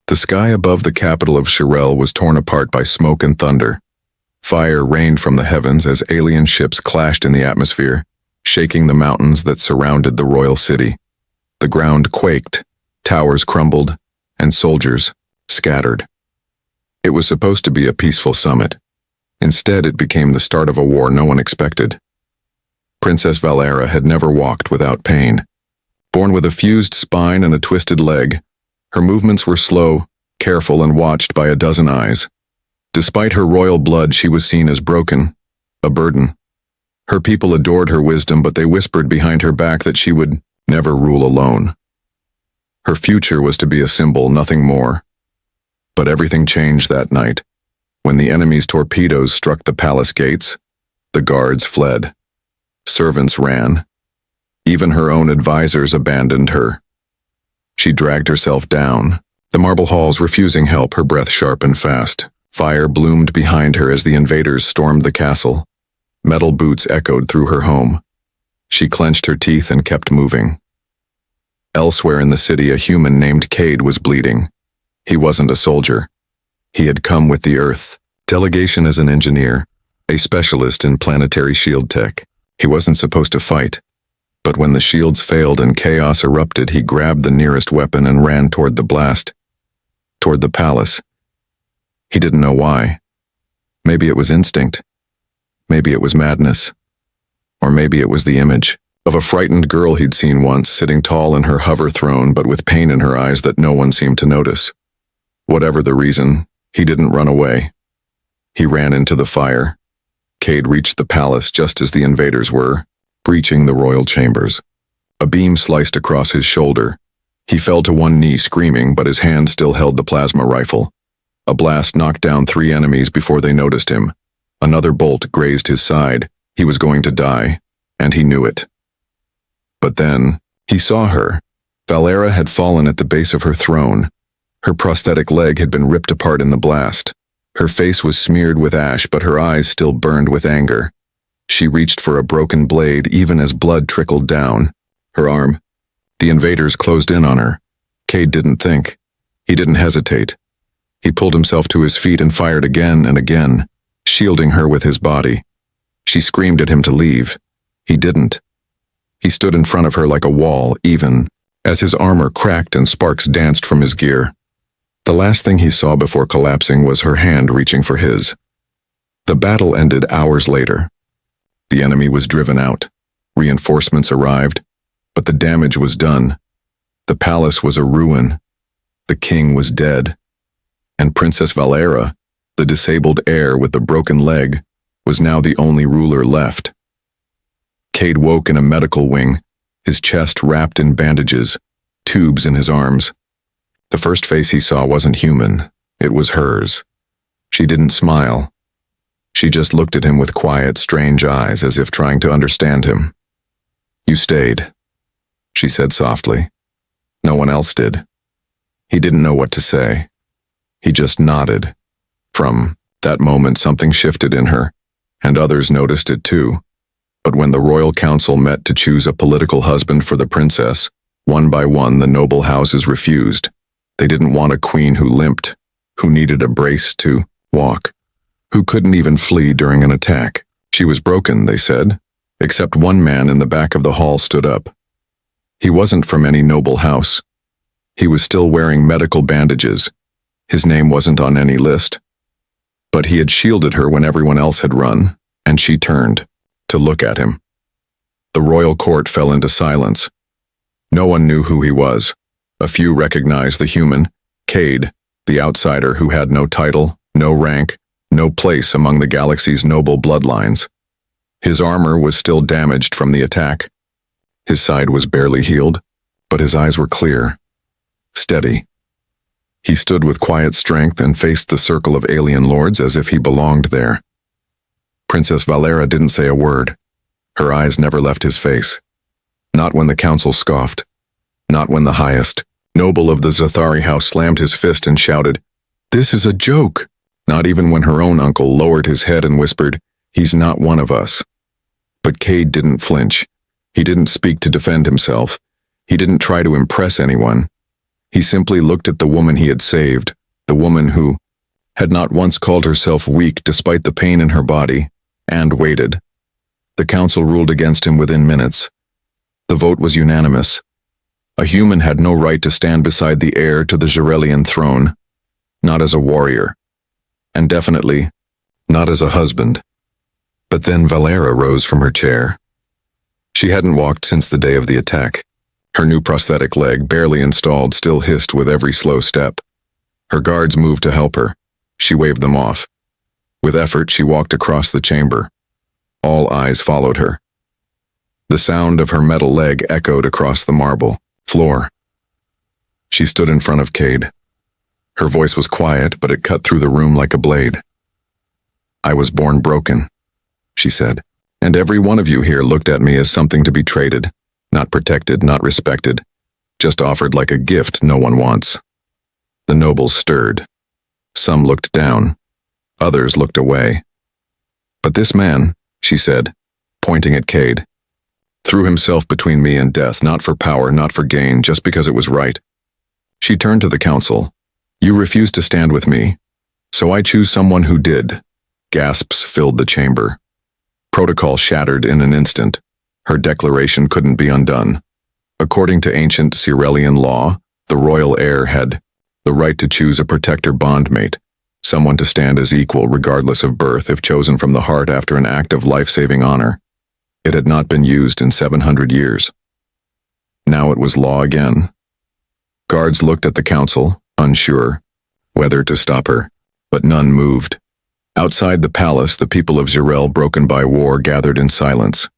The sky above the capital of Xirell was torn apart by smoke and thunder. Fire rained from the heavens as alien ships clashed in the atmosphere, shaking the mountains that surrounded the royal city. The ground quaked, towers crumbled, and soldiers scattered. It was supposed to be a peaceful summit. Instead, it became the start of a war no one expected. Princess Val'aera had never walked without pain. Born with a fused spine and a twisted leg, her movements were slow, careful, and watched by a dozen eyes. Despite her royal blood, she was seen as broken, a burden. Her people adored her wisdom, but they whispered behind her back that she would never rule alone. Her future was to be a symbol, nothing more. But everything changed that night. When the enemy's torpedoes struck the palace gates, the guards fled. Servants ran. Even her own advisors abandoned her. She dragged herself down, the marble halls refusing help, her breath sharp and fast. Fire bloomed behind her as the invaders stormed the castle. Metal boots echoed through her home. She clenched her teeth and kept moving. Elsewhere in the city, a human named Cade was bleeding. He wasn't a soldier. He had come with the Earth delegation as an engineer, a specialist in planetary shield tech. He wasn't supposed to fight. But when the shields failed and chaos erupted, he grabbed the nearest weapon and ran toward the blast. Toward the palace. He didn't know why. Maybe it was instinct. Maybe it was madness. Or maybe it was the image of a frightened girl he'd seen once, sitting tall in her hover throne but with pain in her eyes that no one seemed to notice. Whatever the reason, he didn't run away. He ran into the fire. Cade reached the palace just as the invaders were, breaching the royal chambers. A beam sliced across his shoulder. He fell to one knee screaming, but his hand still held the plasma rifle. A blast knocked down 3 enemies before they noticed him. Another bolt grazed his side. He was going to die, and he knew it. But then, he saw her. Val'aera had fallen at the base of her throne. Her prosthetic leg had been ripped apart in the blast. Her face was smeared with ash, but her eyes still burned with anger. She reached for a broken blade even as blood trickled down. Her arm. The invaders closed in on her. Cade didn't think. He didn't hesitate. He pulled himself to his feet and fired again and again, shielding her with his body. She screamed at him to leave. He didn't. He stood in front of her like a wall, even as his armor cracked and sparks danced from his gear. The last thing he saw before collapsing was her hand reaching for his. The battle ended hours later. The enemy was driven out. Reinforcements arrived, but the damage was done. The palace was a ruin. The king was dead. And Princess Val'aera, the disabled heir with the broken leg, was now the only ruler left. Cade woke in a medical wing, his chest wrapped in bandages, tubes in his arms. The first face he saw wasn't human. It was hers. She didn't smile. She just looked at him with quiet, strange eyes, as if trying to understand him. "You stayed," she said softly. No one else did. He didn't know what to say. He just nodded. From that moment, something shifted in her, and others noticed it too. But when the royal council met to choose a political husband for the princess, one by one the noble houses refused. They didn't want a queen who limped, who needed a brace to walk, who couldn't even flee during an attack. She was broken, they said, except one man in the back of the hall stood up. He wasn't from any noble house. He was still wearing medical bandages. His name wasn't on any list. But he had shielded her when everyone else had run, and she turned to look at him. The royal court fell into silence. No one knew who he was. A few recognized the human, Cade, the outsider who had no title, no rank, no place among the galaxy's noble bloodlines. His armor was still damaged from the attack. His side was barely healed, but his eyes were clear, steady. He stood with quiet strength and faced the circle of alien lords as if he belonged there. Princess Val'aera didn't say a word. Her eyes never left his face. Not when the council scoffed. Not when the highest noble of the Zathari house slammed his fist and shouted, "This is a joke!" Not even when her own uncle lowered his head and whispered, "He's not one of us." But Cade didn't flinch. He didn't speak to defend himself. He didn't try to impress anyone. He simply looked at the woman he had saved, the woman who had not once called herself weak despite the pain in her body, and waited. The council ruled against him within minutes. The vote was unanimous. A human had no right to stand beside the heir to the Xirellian throne, not as a warrior, and definitely not as a husband. But then Val'aera rose from her chair. She hadn't walked since the day of the attack. Her new prosthetic leg, barely installed, still hissed with every slow step. Her guards moved to help her. She waved them off. With effort, she walked across the chamber. All eyes followed her. The sound of her metal leg echoed across the marble floor. She stood in front of Cade. Her voice was quiet, but it cut through the room like a blade. "I was born broken," she said, "and every one of you here looked at me as something to be traded, not protected, not respected, just offered like a gift no one wants." The nobles stirred. Some looked down. Others looked away. "But this man," she said, pointing at Cade, "threw himself between me and death, not for power, not for gain, just because it was right." She turned to the council. "You refused to stand with me, so I choose someone who did." Gasps filled the chamber. Protocol shattered in an instant. Her declaration couldn't be undone. According to ancient Xirellian law, the royal heir had the right to choose a protector bondmate, someone to stand as equal regardless of birth if chosen from the heart after an act of life-saving honor. It had not been used in 700 years. Now it was law again. Guards looked at the council, unsure whether to stop her, but none moved. Outside the palace, the people of Xirell, broken by war, gathered in silence.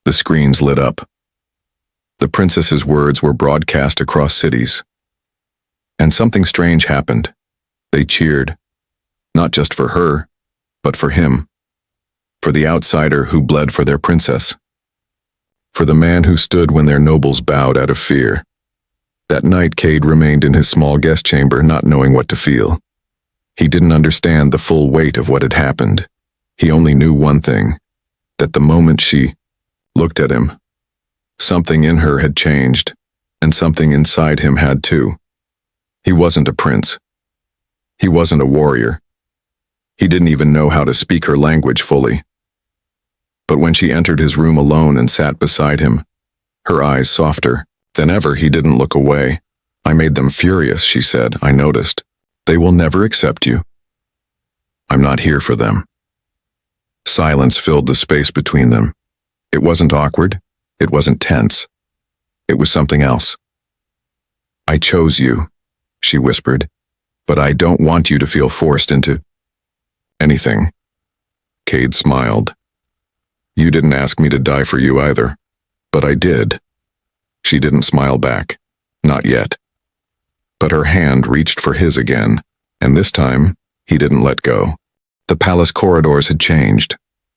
The screens lit up. The princess's words were broadcast across cities. And something strange happened. They cheered, not just for her, but for him. For the outsider who bled for their princess. For the man who stood when their nobles bowed out of fear. That night, Cade remained in his small guest chamber, not knowing what to feel. He didn't understand the full weight of what had happened. He only knew one thing, that the moment she looked at him, something in her had changed, and something inside him had too. He wasn't a prince. He wasn't a warrior. He didn't even know how to speak her language fully. But when she entered his room alone and sat beside him, her eyes softer than ever, he didn't look away. "I made them furious," she said. "I noticed. They will never accept you. I'm not here for them." Silence filled the space between them. It wasn't awkward. It wasn't tense. It was something else. "I chose you," she whispered, "but I don't want you to feel forced into anything." Cade smiled. "You didn't ask me to die for you either, but I did." She didn't smile back. Not yet. But her hand reached for his again, and this time, he didn't let go. The palace corridors had changed.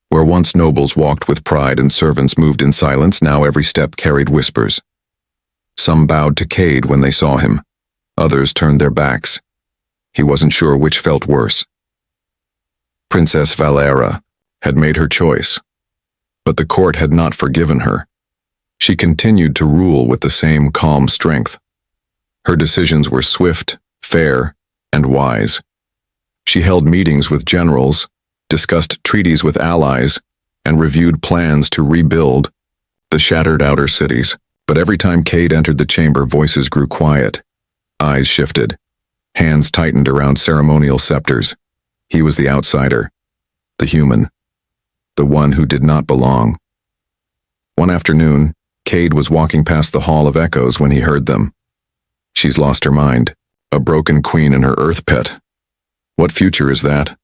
Where once nobles walked with pride and servants moved in silence, now every step carried whispers. Some bowed to Cade when they saw him. Others turned their backs. He wasn't sure which felt worse. Princess Val'aera had made her choice, but the court had not forgiven her. She continued to rule with the same calm strength. Her decisions were swift, fair, and wise. She held meetings with generals, discussed treaties with allies, and reviewed plans to rebuild the shattered outer cities. But every time Cade entered the chamber, voices grew quiet. Eyes shifted. Hands tightened around ceremonial scepters. He was the outsider, the human, the one who did not belong. One afternoon, Cade was walking past the Hall of Echoes when he heard them. "She's lost her mind. A broken queen and her earth pet. What future is that?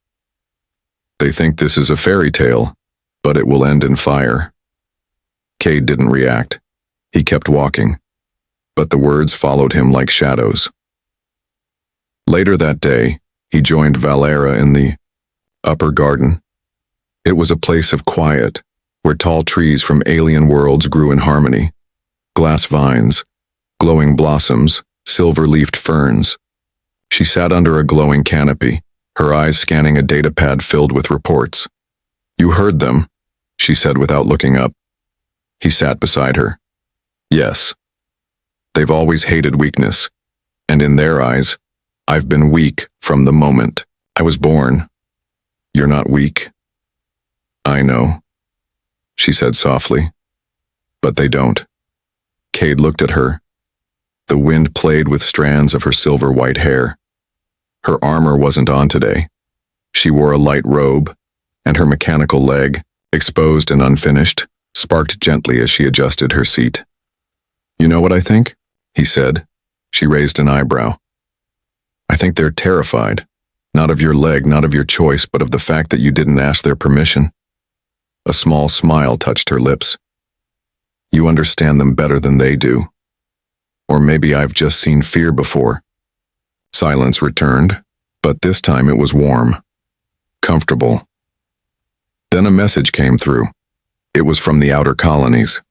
They think this is a fairy tale, but it will end in fire." Cade didn't react. He kept walking, but the words followed him like shadows. Later that day, he joined Val'aera in the upper garden. It was a place of quiet, where tall trees from alien worlds grew in harmony. Glass vines, glowing blossoms, silver-leafed ferns. She sat under a glowing canopy, her eyes scanning a datapad filled with reports. "You heard them," she said without looking up. He sat beside her. "Yes. They've always hated weakness. And in their eyes, I've been weak from the moment I was born. You're not weak. I know, she said softly. But they don't. Cade looked at her. The wind played with strands of her silver-white hair. Her armor wasn't on today. She wore a light robe, and her mechanical leg, exposed and unfinished, sparked gently as she adjusted her seat. You know what I think? He said. She raised an eyebrow. I think they're terrified. Not of your leg, not of your choice, but of the fact that you didn't ask their permission. A small smile touched her lips. You understand them better than they do. Or maybe I've just seen fear before. Silence returned, but this time it was warm. Comfortable. Then a message came through. It was from the outer colonies.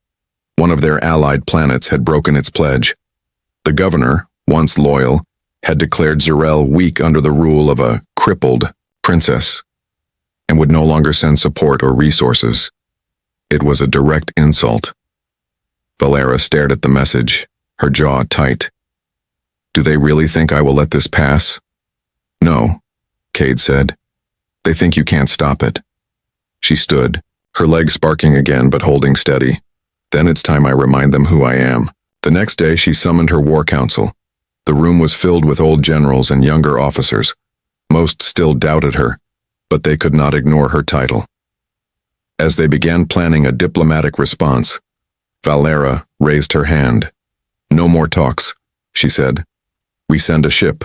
One of their allied planets had broken its pledge. The governor, once loyal, had declared Xirell weak under the rule of a crippled princess, and would no longer send support or resources. It was a direct insult. Val'aera stared at the message, her jaw tight. Do they really think I will let this pass? No, Cade said. They think you can't stop it. She stood, her legs sparking again but holding steady. Then it's time I remind them who I am. The next day she summoned her war council. The room was filled with old generals and younger officers. Most still doubted her, but they could not ignore her title. As they began planning a diplomatic response, Val'aera raised her hand. No more talks, she said. We send a ship.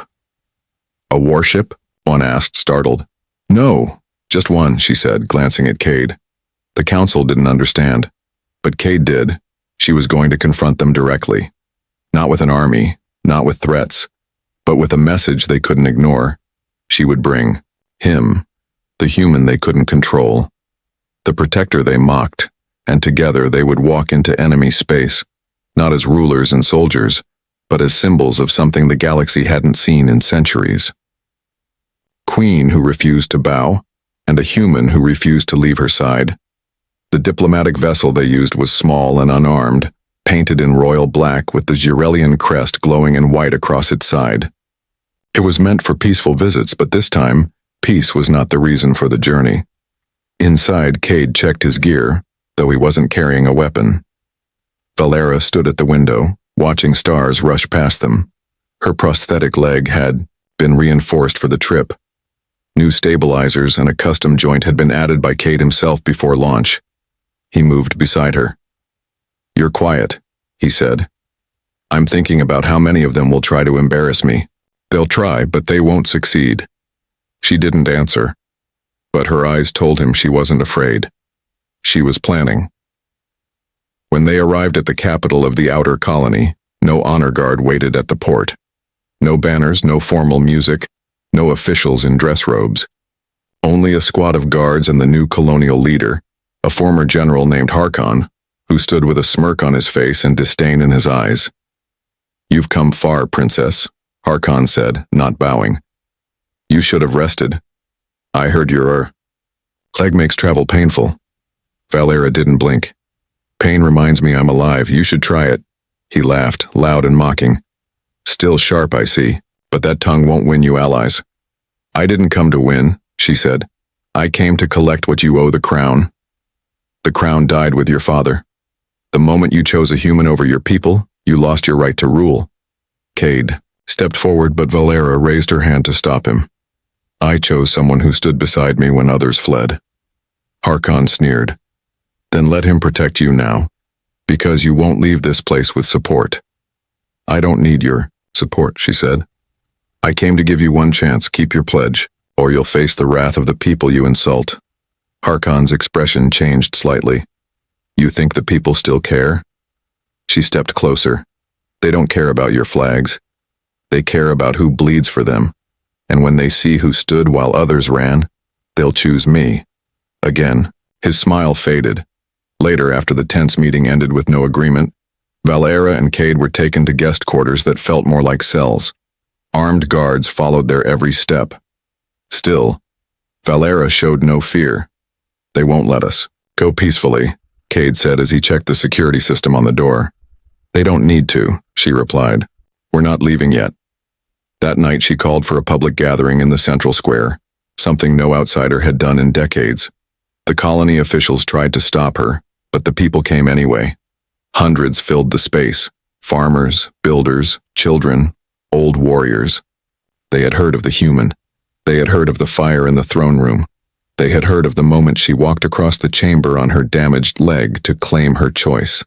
A warship? One asked, startled. No, just one, she said, glancing at Cade. The council didn't understand, but Cade did. She was going to confront them directly. Not with an army, not with threats, but with a message they couldn't ignore. She would bring him, the human they couldn't control, the protector they mocked, and together they would walk into enemy space, not as rulers and soldiers, but as symbols of something the galaxy hadn't seen in centuries. Queen who refused to bow, and a human who refused to leave her side. The diplomatic vessel they used was small and unarmed, painted in royal black with the Xirellian crest glowing in white across its side. It was meant for peaceful visits, but this time, peace was not the reason for the journey. Inside, Cade checked his gear, though he wasn't carrying a weapon. Val'aera stood at the window, watching stars rush past them. Her prosthetic leg had been reinforced for the trip. New stabilizers and a custom joint had been added by Cade himself before launch. He moved beside her. You're quiet, he said. I'm thinking about how many of them will try to embarrass me. They'll try, but they won't succeed. She didn't answer, but her eyes told him she wasn't afraid. She was planning. When they arrived at the capital of the outer colony, no honor guard waited at the port. No banners, no formal music, no officials in dress robes. Only a squad of guards and the new colonial leader, a former general named Harkon, who stood with a smirk on his face and disdain in his eyes. You've come far, princess, Harkon said, not bowing. You should have rested. I heard your leg makes travel painful. Val'aera didn't blink. Pain reminds me I'm alive. You should try it. He laughed, loud and mocking. Still sharp, I see, but that tongue won't win you allies. I didn't come to win, she said. I came to collect what you owe the crown. The crown died with your father. The moment you chose a human over your people, you lost your right to rule. Cade stepped forward, but Val'aera raised her hand to stop him. I chose someone who stood beside me when others fled. Harkon sneered. Then let him protect you now, because you won't leave this place with support. I don't need your support, she said. I came to give you one chance. Keep your pledge, or you'll face the wrath of the people you insult. Harkon's expression changed slightly. You think the people still care? She stepped closer. They don't care about your flags. They care about who bleeds for them. And when they see who stood while others ran, they'll choose me. Again, his smile faded. Later, after the tense meeting ended with no agreement, Val'aera and Cade were taken to guest quarters that felt more like cells. Armed guards followed their every step. Still, Val'aera showed no fear. They won't let us. Go peacefully, Cade said as he checked the security system on the door. They don't need to, she replied. We're not leaving yet. That night she called for a public gathering in the central square, something no outsider had done in decades. The colony officials tried to stop her, but the people came anyway. Hundreds filled the space. Farmers, builders, children, old warriors. They had heard of the human. They had heard of the fire in the throne room. They had heard of the moment she walked across the chamber on her damaged leg to claim her choice.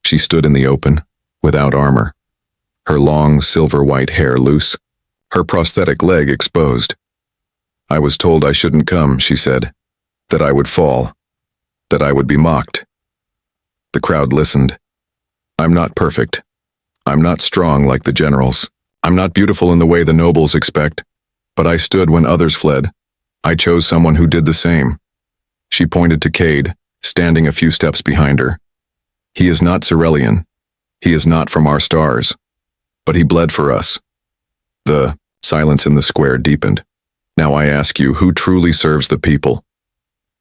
She stood in the open, without armor. Her long, silver-white hair loose, her prosthetic leg exposed. "I was told I shouldn't come," she said, "that I would fall, that I would be mocked." The crowd listened. "I'm not perfect. I'm not strong like the generals. I'm not beautiful in the way the nobles expect. But I stood when others fled. I chose someone who did the same." She pointed to Cade, standing a few steps behind her. "He is not Xirellian. He is not from our stars. But he bled for us." The silence in the square deepened. "Now I ask you, who truly serves the people?"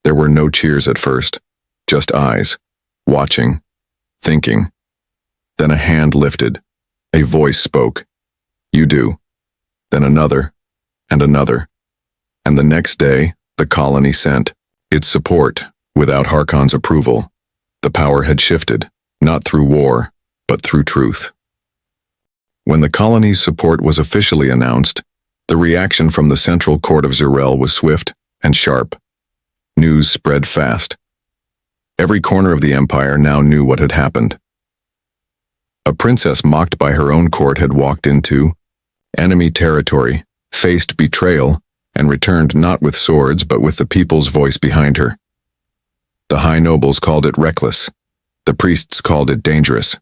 There were no cheers at first, just eyes, watching, thinking. Then a hand lifted. A voice spoke. "You do." Then another, and another. And the next day, the colony sent its support, without Harkon's approval. The power had shifted, not through war, but through truth. When the colony's support was officially announced, the reaction from the central court of Xirell was swift and sharp. News spread fast. Every corner of the empire now knew what had happened. A princess mocked by her own court had walked into enemy territory, faced betrayal, and returned not with swords but with the people's voice behind her. The high nobles called it reckless. The priests called it dangerous.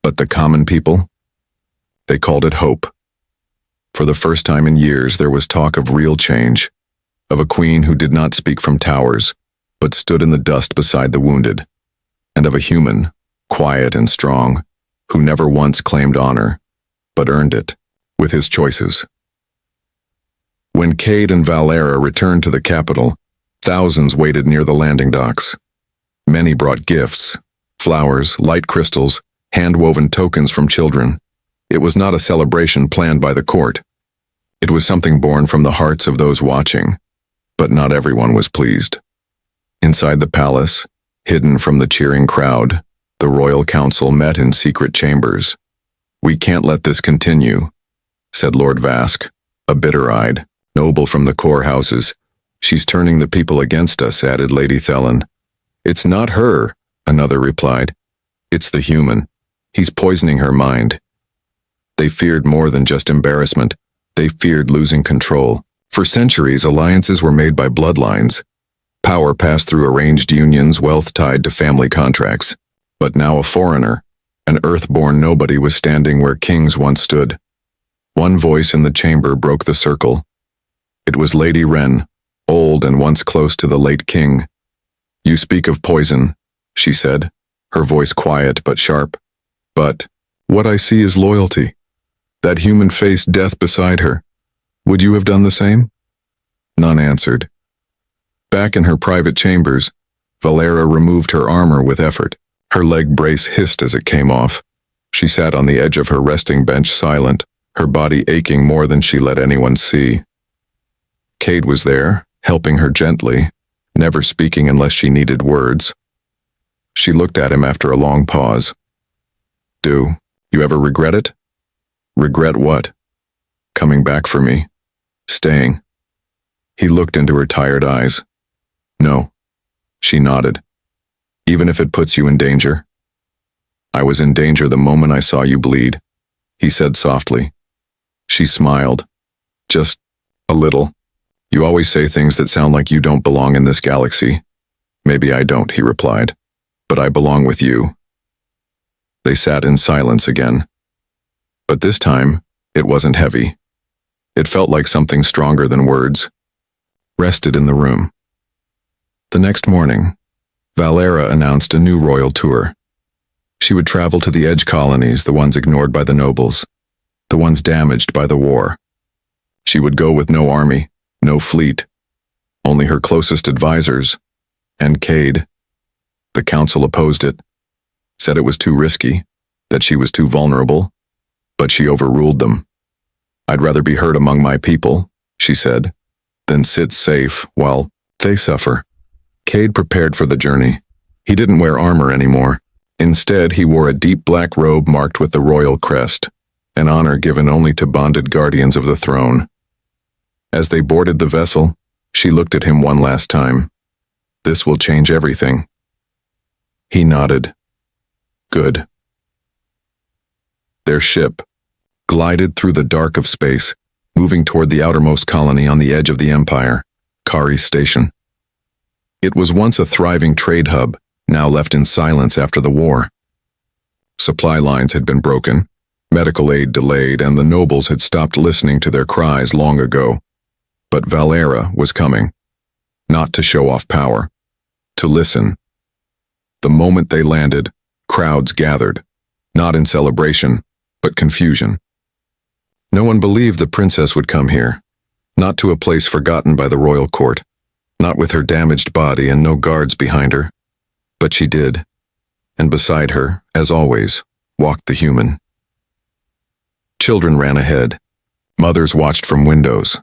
But the common people? They called it hope. For the first time in years there was talk of real change, of a queen who did not speak from towers, but stood in the dust beside the wounded, and of a human, quiet and strong, who never once claimed honor, but earned it, with his choices. When Cade and Val'aera returned to the capital, thousands waited near the landing docks. Many brought gifts, flowers, light crystals, hand-woven tokens from children. It was not a celebration planned by the court. It was something born from the hearts of those watching, but not everyone was pleased. Inside the palace, hidden from the cheering crowd, the royal council met in secret chambers. "We can't let this continue," said Lord Vask, a bitter-eyed noble from the core houses. "She's turning the people against us," added Lady Thelen. "It's not her," another replied. "It's the human. He's poisoning her mind." They feared more than just embarrassment. They feared losing control. For centuries, alliances were made by bloodlines. Power passed through arranged unions, wealth tied to family contracts. But now a foreigner, an earth-born nobody, was standing where kings once stood. One voice in the chamber broke the circle. It was Lady Wren, old and once close to the late king. "You speak of poison," she said, her voice quiet but sharp. "But what I see is loyalty. That human faced death beside her. Would you have done the same?" None answered. Back in her private chambers, Val'aera removed her armor with effort. Her leg brace hissed as it came off. She sat on the edge of her resting bench silent, her body aching more than she let anyone see. Cade was there, helping her gently, never speaking unless she needed words. She looked at him after a long pause. "Do you ever regret it?" "Regret what?" "Coming back for me. Staying." He looked into her tired eyes. "No." She nodded. "Even if it puts you in danger?" "I was in danger the moment I saw you bleed," he said softly. She smiled. "Just a little. You always say things that sound like you don't belong in this galaxy." "Maybe I don't," he replied. "But I belong with you." They sat in silence again. But this time, it wasn't heavy. It felt like something stronger than words rested in the room. The next morning, Val'aera announced a new royal tour. She would travel to the edge colonies, the ones ignored by the nobles, the ones damaged by the war. She would go with no army, no fleet, only her closest advisors, and Cade. The council opposed it, said it was too risky, that she was too vulnerable, but she overruled them. I'd rather be heard among my people, she said, than sit safe while they suffer. Cade prepared for the journey. He didn't wear armor anymore. Instead, he wore a deep black robe marked with the royal crest, an honor given only to bonded guardians of the throne. As they boarded the vessel, she looked at him one last time. This will change everything. He nodded. Good. Their ship glided through the dark of space, moving toward the outermost colony on the edge of the empire, Kari Station. It was once a thriving trade hub, now left in silence after the war. Supply lines had been broken, medical aid delayed, and the nobles had stopped listening to their cries long ago. But Val'aera was coming, not to show off power, to listen. The moment they landed, crowds gathered, not in celebration, but confusion. No one believed the princess would come here, not to a place forgotten by the royal court, not with her damaged body and no guards behind her. But she did, and beside her, as always, walked the human. Children ran ahead. Mothers watched from windows.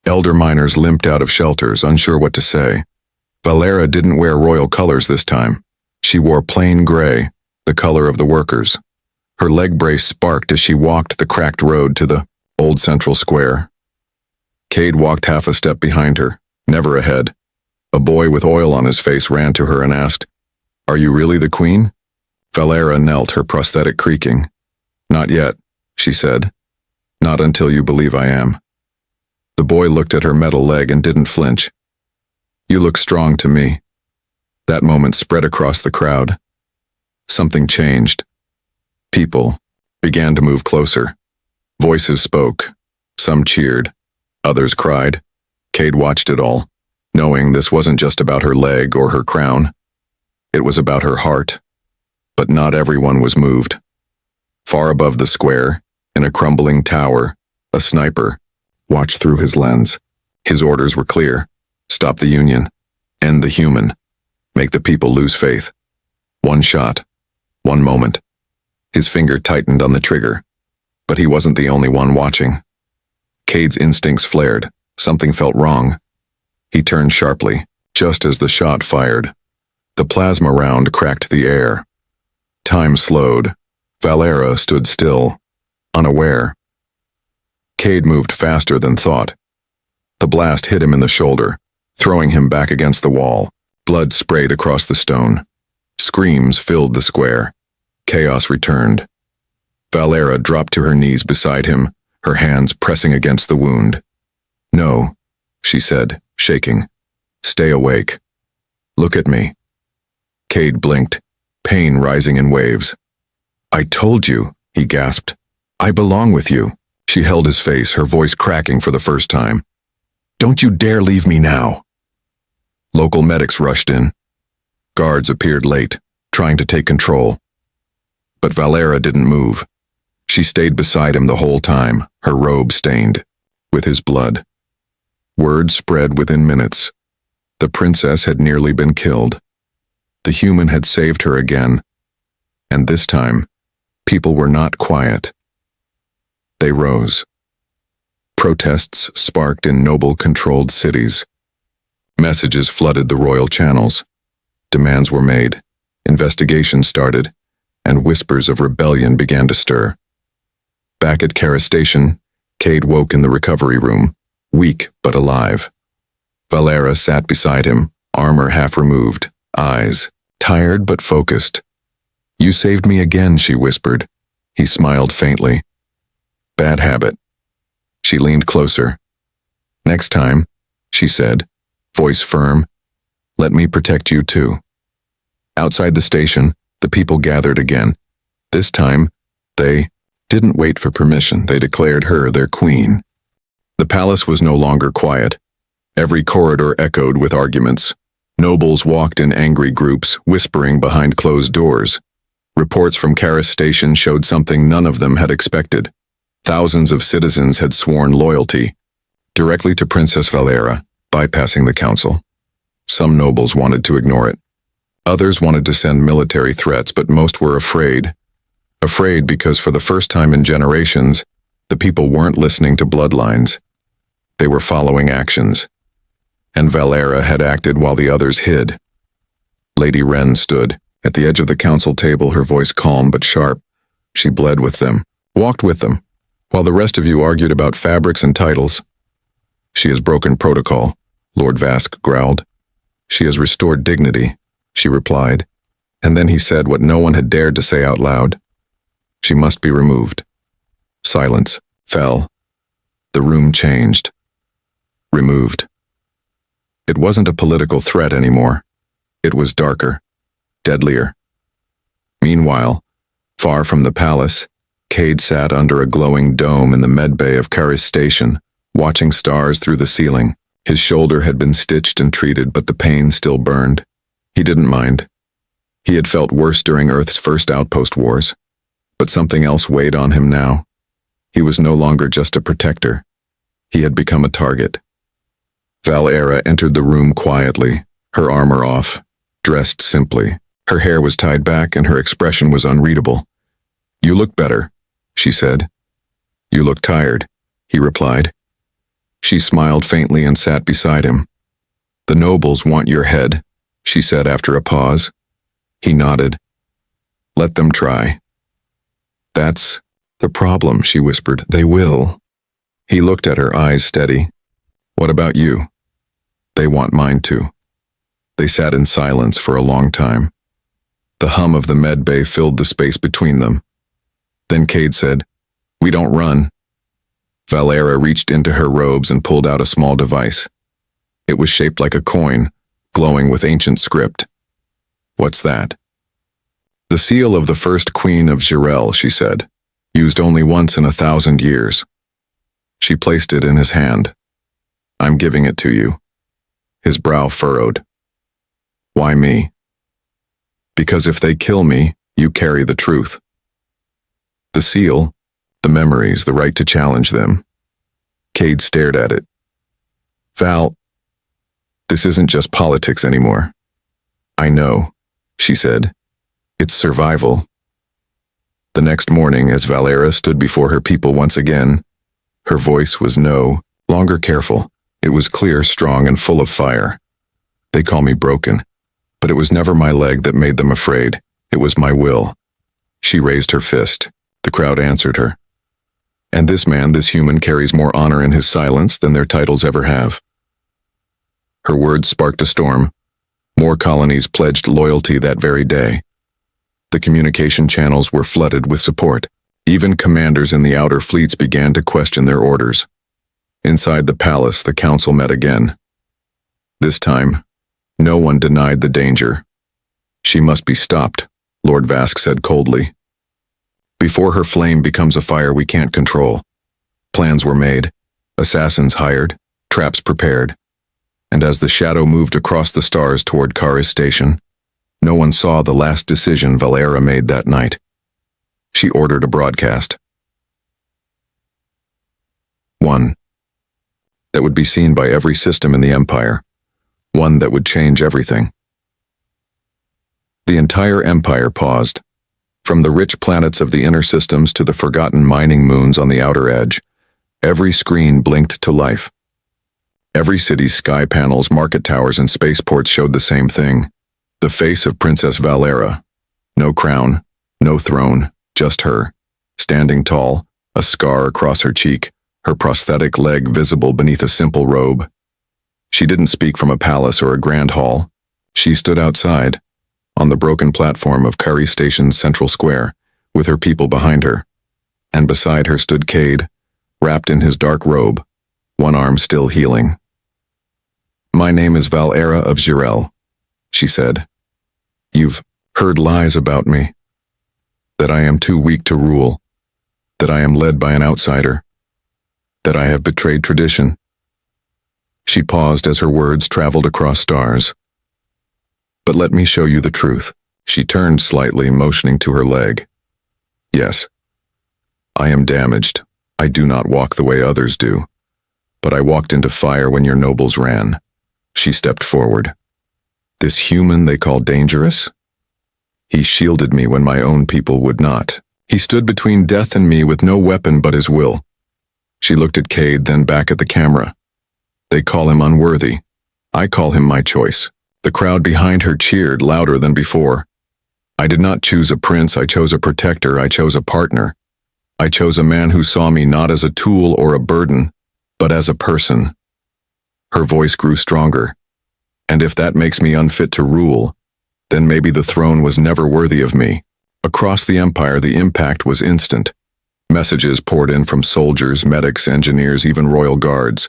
Elder miners limped out of shelters, unsure what to say. Val'aera didn't wear royal colors this time. She wore plain gray, the color of the workers. Her leg brace sparked as she walked the cracked road to the old central square. Cade walked half a step behind her, never ahead. A boy with oil on his face ran to her and asked, "Are you really the queen?" Val'aera knelt, her prosthetic creaking. "Not yet," she said. "Not until you believe I am." The boy looked at her metal leg and didn't flinch. "You look strong to me." That moment spread across the crowd. Something changed. People began to move closer. Voices spoke. Some cheered. Others cried. Cade watched it all, knowing this wasn't just about her leg or her crown. It was about her heart. But not everyone was moved. Far above the square, in a crumbling tower, a sniper watched through his lens. His orders were clear. Stop the Union. End the human. Make the people lose faith. One shot. One moment. His finger tightened on the trigger. But he wasn't the only one watching. Cade's instincts flared. Something felt wrong. He turned sharply, just as the shot fired. The plasma round cracked the air. Time slowed. Val'aera stood still, unaware. Cade moved faster than thought. The blast hit him in the shoulder, throwing him back against the wall. Blood sprayed across the stone. Screams filled the square. Chaos returned. Val'aera dropped to her knees beside him, her hands pressing against the wound. "No," she said, shaking. "Stay awake. Look at me." Cade blinked, pain rising in waves. "I told you," he gasped. "I belong with you." She held his face, her voice cracking for the first time. "Don't you dare leave me now." Local medics rushed in. Guards appeared late, trying to take control. But Val'aera didn't move. She stayed beside him the whole time, her robe stained with his blood. Word spread within minutes. The princess had nearly been killed. The human had saved her again. And this time, people were not quiet. They rose. Protests sparked in noble-controlled cities. Messages flooded the royal channels. Demands were made. Investigations started, and whispers of rebellion began to stir. Back at Kara Station, Cade woke in the recovery room, weak but alive. Val'aera sat beside him, armor half removed, eyes tired but focused. "You saved me again," she whispered. He smiled faintly. "Bad habit." She leaned closer. "Next time," she said, voice firm, "let me protect you too." Outside the station, the people gathered again. This time, they didn't wait for permission. They declared her their queen. The palace was no longer quiet. Every corridor echoed with arguments. Nobles walked in angry groups, whispering behind closed doors. Reports from Kara Station showed something none of them had expected. Thousands of citizens had sworn loyalty, directly to Princess Val'aera, bypassing the council. Some nobles wanted to ignore it. Others wanted to send military threats, but most were afraid. Afraid because for the first time in generations, The people weren't listening to bloodlines. They were following actions. And Val'aera had acted while the others hid. Lady Wren stood at the edge of the council table, her voice calm but sharp. She bled with them, walked with them, while the rest of you argued about fabrics and titles. She has broken protocol, Lord Vask growled. She has restored dignity, she replied, and then he said what no one had dared to say out loud. She must be removed. Silence fell. The room changed. Removed. It wasn't a political threat anymore. It was darker, deadlier. Meanwhile, far from the palace, Cade sat under a glowing dome in the medbay of Karis Station, watching stars through the ceiling. His shoulder had been stitched and treated, but the pain still burned. He didn't mind. He had felt worse during Earth's first outpost wars, but something else weighed on him now. He was no longer just a protector. He had become a target. Val'aera entered the room quietly, her armor off, dressed simply. Her hair was tied back and her expression was unreadable. "You look better," she said. "You look tired," he replied. She smiled faintly and sat beside him. "The nobles want your head," she said after a pause. He nodded. "Let them try." "That's the problem," she whispered. "They will." He looked at her, eyes steady. "What about you?" "They want mine too." They sat in silence for a long time. The hum of the med bay filled the space between them. Then Cade said, "We don't run." Val'aera reached into her robes and pulled out a small device. It was shaped like a coin, glowing with ancient script. "What's that?" "The seal of the first queen of Xirell," she said, "used only once in 1,000 years." She placed it in his hand. "I'm giving it to you." His brow furrowed. "Why me?" "Because if they kill me, you carry the truth. The seal, the memories, the right to challenge them." Cade stared at it. "Val, this isn't just politics anymore." "I know," she said. "It's survival." The next morning, as Val'aera stood before her people once again, her voice was no longer careful. It was clear, strong, and full of fire. "They call me broken, but it was never my leg that made them afraid. It was my will." She raised her fist. The crowd answered her. "And this man, this human, carries more honor in his silence than their titles ever have." Her words sparked a storm. More colonies pledged loyalty that very day. The communication channels were flooded with support. Even commanders in the outer fleets began to question their orders. Inside the palace, the council met again. This time, no one denied the danger. "She must be stopped," Lord Vask said coldly. "Before her flame becomes a fire we can't control." Plans were made, assassins hired, traps prepared. And as the shadow moved across the stars toward Karis Station, no one saw the last decision Val'aera made that night. She ordered a broadcast. One that would be seen by every system in the Empire. One that would change everything. The entire Empire paused. From the rich planets of the inner systems to the forgotten mining moons on the outer edge, every screen blinked to life. Every city's sky panels, market towers, and spaceports showed the same thing. The face of Princess Val'aera. No crown, no throne, just her. Standing tall, a scar across her cheek, her prosthetic leg visible beneath a simple robe. She didn't speak from a palace or a grand hall. She stood outside, on the broken platform of Karis Station's central square, with her people behind her. And beside her stood Cade, wrapped in his dark robe, one arm still healing. "My name is Val'aera of Xirell," she said. "You've heard lies about me. That I am too weak to rule. That I am led by an outsider. That I have betrayed tradition." She paused as her words traveled across stars. "But let me show you the truth." She turned slightly, motioning to her leg. "Yes, I am damaged. I do not walk the way others do. But I walked into fire when your nobles ran." She stepped forward. "This human they call dangerous? He shielded me when my own people would not. He stood between death and me with no weapon but his will. She looked at Cade, then back at the camera. They call him unworthy. I call him my choice. The crowd behind her cheered louder than before. I did not choose a prince, I chose a protector, I chose a partner. I chose a man who saw me not as a tool or a burden, but as a person. Her voice grew stronger. And if that makes me unfit to rule, then maybe the throne was never worthy of me. Across the empire, the impact was instant. Messages poured in from soldiers, medics, engineers, even royal guards,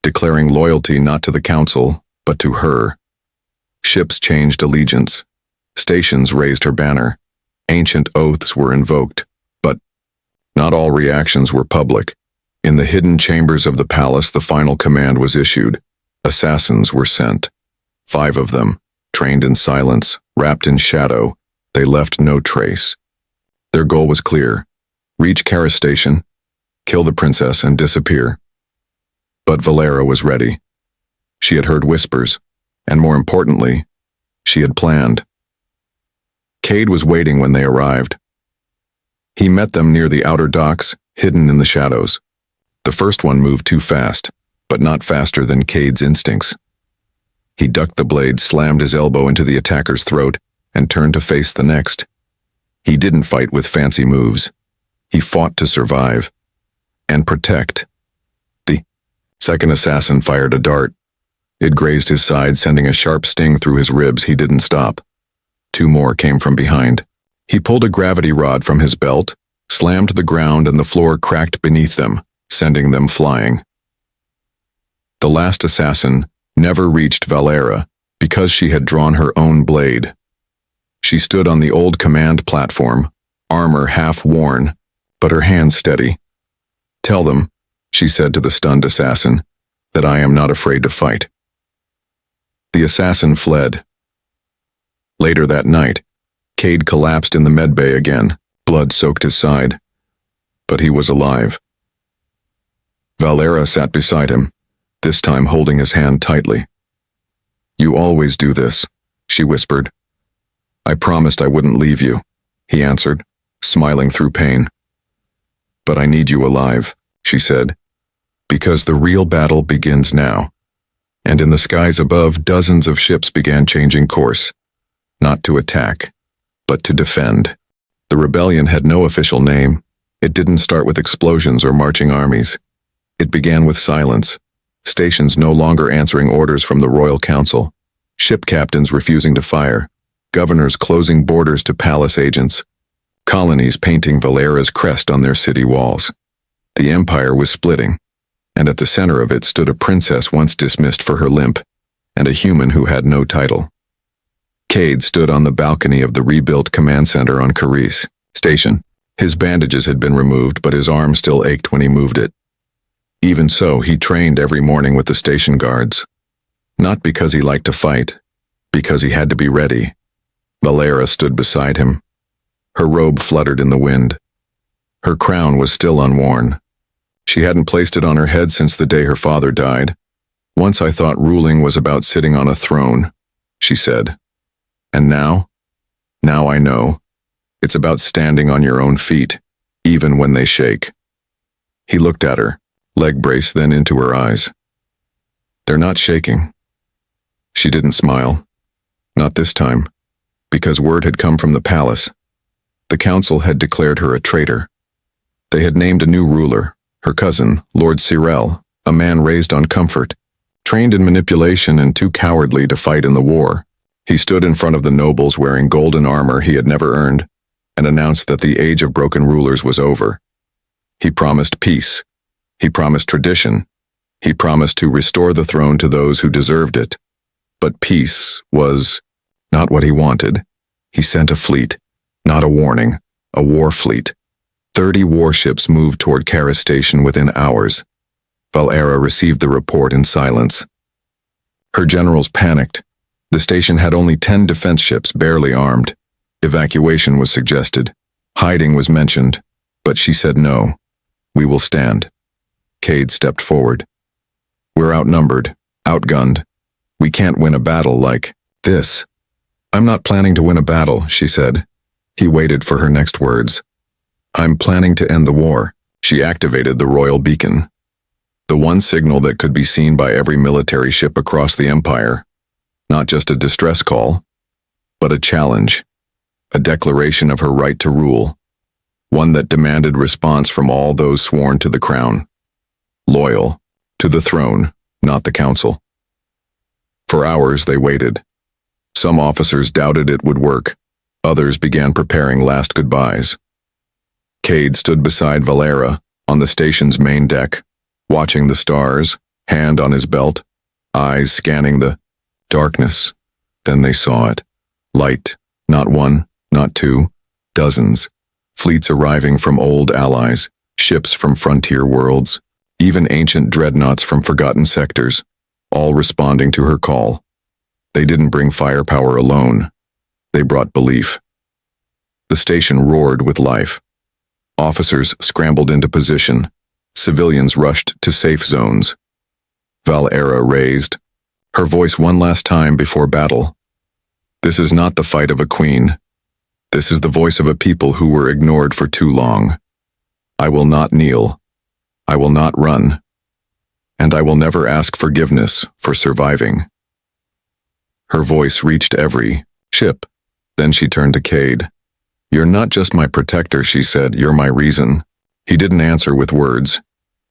declaring loyalty not to the council, but to her. Ships changed allegiance. Stations raised her banner. Ancient oaths were invoked. But not all reactions were public. In the hidden chambers of the palace, the final command was issued. Assassins were sent. 5 of them, trained in silence, wrapped in shadow, they left no trace. Their goal was clear: reach Kara Station, kill the princess, and disappear. But Val'aera was ready. She had heard whispers, and more importantly, she had planned. Cade was waiting when they arrived. He met them near the outer docks, hidden in the shadows. The first one moved too fast, but not faster than Cade's instincts. He ducked the blade, slammed his elbow into the attacker's throat, and turned to face the next. He didn't fight with fancy moves. He fought to survive and protect. The second assassin fired a dart. It grazed his side, sending a sharp sting through his ribs. He didn't stop. 2 more came from behind. He pulled a gravity rod from his belt, slammed the ground, and the floor cracked beneath them, sending them flying. The last assassin never reached Val'aera because she had drawn her own blade. She stood on the old command platform, armor half worn, but her hands steady. "Tell them," she said to the stunned assassin, "that I am not afraid to fight." The assassin fled. Later that night, Cade collapsed in the medbay again. Blood soaked his side. But he was alive. Val'aera sat beside him, this time holding his hand tightly. "You always do this," she whispered. "I promised I wouldn't leave you," he answered, smiling through pain. "But I need you alive," she said, "because the real battle begins now." And in the skies above, dozens of ships began changing course, not to attack, but to defend. The rebellion had no official name. It didn't start with explosions or marching armies. It began with silence. Stations no longer answering orders from the Royal Council, ship captains refusing to fire, governors closing borders to palace agents, colonies painting Val'aera's crest on their city walls. The empire was splitting, and at the center of it stood a princess once dismissed for her limp, and a human who had no title. Cade stood on the balcony of the rebuilt command center on Kari's station. His bandages had been removed, but his arm still ached when he moved it. Even so, he trained every morning with the station guards. Not because he liked to fight, because he had to be ready. Val'aera stood beside him. Her robe fluttered in the wind. Her crown was still unworn. She hadn't placed it on her head since the day her father died. "Once I thought ruling was about sitting on a throne," she said. "And now? Now I know. It's about standing on your own feet, even when they shake." He looked at her, leg brace then into her eyes. "They're not shaking." She didn't smile. Not this time, because word had come from the palace. The council had declared her a traitor. They had named a new ruler, her cousin, Lord Xirell, a man raised on comfort, trained in manipulation and too cowardly to fight in the war. He stood in front of the nobles wearing golden armor he had never earned, and announced that the age of broken rulers was over. He promised peace. He promised tradition. He promised to restore the throne to those who deserved it. But peace was not what he wanted. He sent a fleet, not a warning, a war fleet. 30 warships moved toward Kara Station within hours. Val'aera received the report in silence. Her generals panicked. The station had only 10 defense ships, barely armed. Evacuation was suggested. Hiding was mentioned. But she said no. "We will stand." Cade stepped forward. "We're outnumbered, outgunned. We can't win a battle like this." "I'm not planning to win a battle," she said. He waited for her next words. "I'm planning to end the war." She activated the royal beacon. The one signal that could be seen by every military ship across the Empire. Not just a distress call, but a challenge, a declaration of her right to rule, one that demanded response from all those sworn to the crown, loyal to the throne, not the council. For hours they waited. Some officers doubted it would work, others began preparing last goodbyes. Cade stood beside Val'aera on the station's main deck, watching the stars, hand on his belt, eyes scanning the darkness. Then they saw it. Light, not one, not two, dozens. Fleets arriving from old allies, ships from frontier worlds, even ancient dreadnoughts from forgotten sectors, all responding to her call. They didn't bring firepower alone. They brought belief. The station roared with life. Officers scrambled into position. Civilians rushed to safe zones. Val'aera raised, her voice one last time before battle. This is not the fight of a queen. This is the voice of a people who were ignored for too long. I will not kneel. I will not run. And I will never ask forgiveness for surviving. Her voice reached every ship. Then she turned to Cade. You're not just my protector, she said, you're my reason. He didn't answer with words.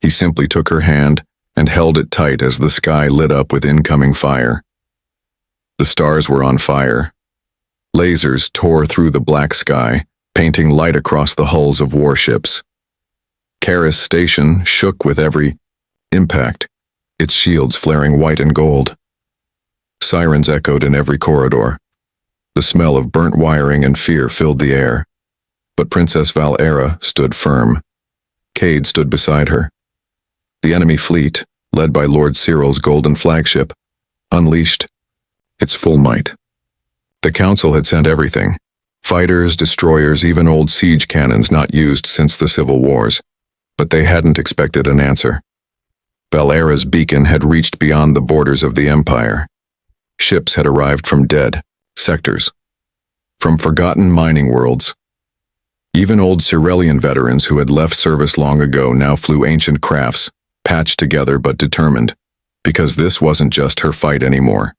He simply took her hand and held it tight as the sky lit up with incoming fire. The stars were on fire. Lasers tore through the black sky, painting light across the hulls of warships. Karis Station shook with every impact, its shields flaring white and gold. Sirens echoed in every corridor. The smell of burnt wiring and fear filled the air. But Princess Val'aera stood firm. Cade stood beside her. The enemy fleet, led by Lord Xirell's golden flagship, unleashed its full might. The council had sent everything. Fighters, destroyers, even old siege cannons not used since the civil wars. But they hadn't expected an answer. Val'aera's beacon had reached beyond the borders of the Empire. Ships had arrived from dead sectors, from forgotten mining worlds. Even old Xirellian veterans who had left service long ago now flew ancient crafts, patched together but determined, because this wasn't just her fight anymore.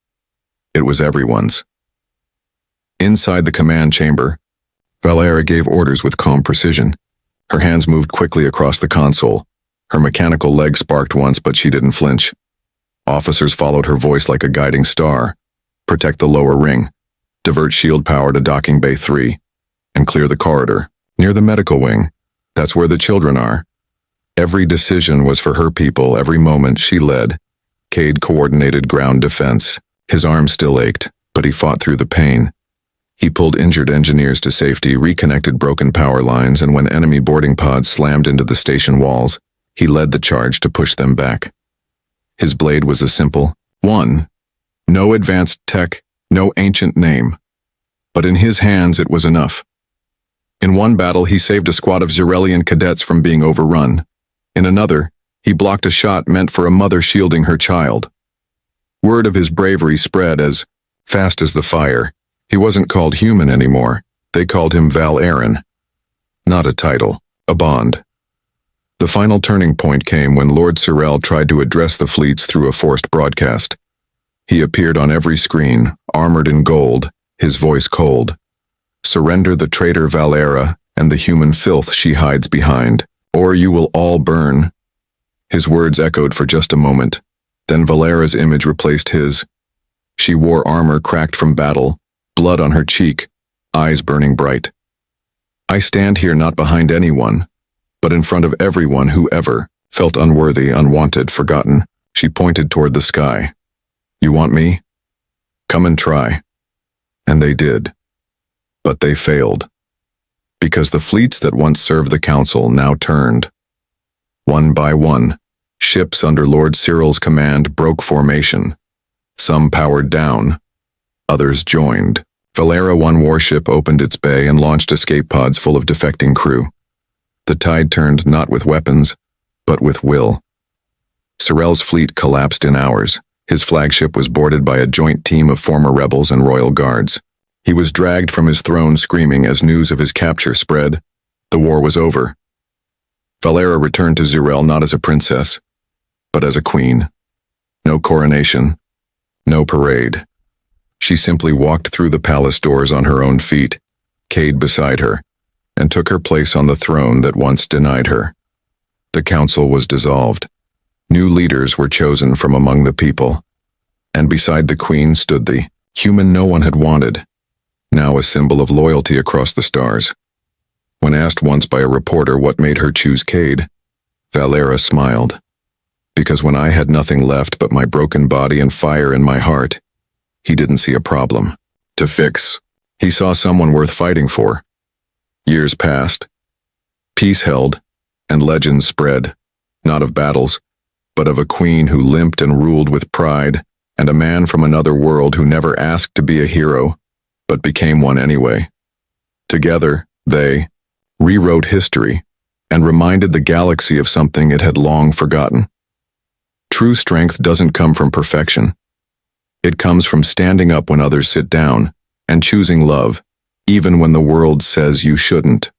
It was everyone's. Inside the command chamber, Val'aera gave orders with calm precision. Her hands moved quickly across the console. Her mechanical leg sparked once, but she didn't flinch. Officers followed her voice like a guiding star. Protect the lower ring. Divert shield power to docking bay 3. And clear the corridor, near the medical wing. That's where the children are. Every decision was for her people, every moment she led. Cade coordinated ground defense. His arm still ached, but he fought through the pain. He pulled injured engineers to safety, reconnected broken power lines, and when enemy boarding pods slammed into the station walls, he led the charge to push them back. His blade was a simple 1. No advanced tech, no ancient name. But in his hands it was enough. In one battle he saved a squad of Xirellian cadets from being overrun. In another, he blocked a shot meant for a mother shielding her child. Word of his bravery spread as fast as the fire. He wasn't called human anymore. They called him Val'aeran. Not a title, a bond. The final turning point came when Lord Xirell tried to address the fleets through a forced broadcast. He appeared on every screen, armored in gold, his voice cold. Surrender the traitor Val'aera and the human filth she hides behind, or you will all burn. His words echoed for just a moment. Then Val'aera's image replaced his. She wore armor cracked from battle, blood on her cheek, eyes burning bright. I stand here not behind anyone, but in front of everyone who ever felt unworthy, unwanted, forgotten. She pointed toward the sky. You want me? Come and try. And they did. But they failed. Because the fleets that once served the council now turned. One by one, ships under Lord Xirell's command broke formation. Some powered down. Others joined. Val'aera 1 warship opened its bay and launched escape pods full of defecting crew. The tide turned not with weapons, but with will. Xirell's fleet collapsed in hours. His flagship was boarded by a joint team of former rebels and royal guards. He was dragged from his throne screaming as news of his capture spread. The war was over. Val'aera returned to Xirell not as a princess, but as a queen. No coronation, no parade. She simply walked through the palace doors on her own feet, Cade beside her, and took her place on the throne that once denied her. The council was dissolved. New leaders were chosen from among the people, and beside the queen stood the human no one had wanted, now a symbol of loyalty across the stars. When asked once by a reporter what made her choose Cade, Val'aera smiled. Because when I had nothing left but my broken body and fire in my heart, he didn't see a problem to fix. He saw someone worth fighting for. Years passed. Peace held, and legends spread, not of battles, but of a queen who limped and ruled with pride, and a man from another world who never asked to be a hero, but became one anyway. Together, they rewrote history and reminded the galaxy of something it had long forgotten. True strength doesn't come from perfection. It comes from standing up when others sit down and choosing love, even when the world says you shouldn't.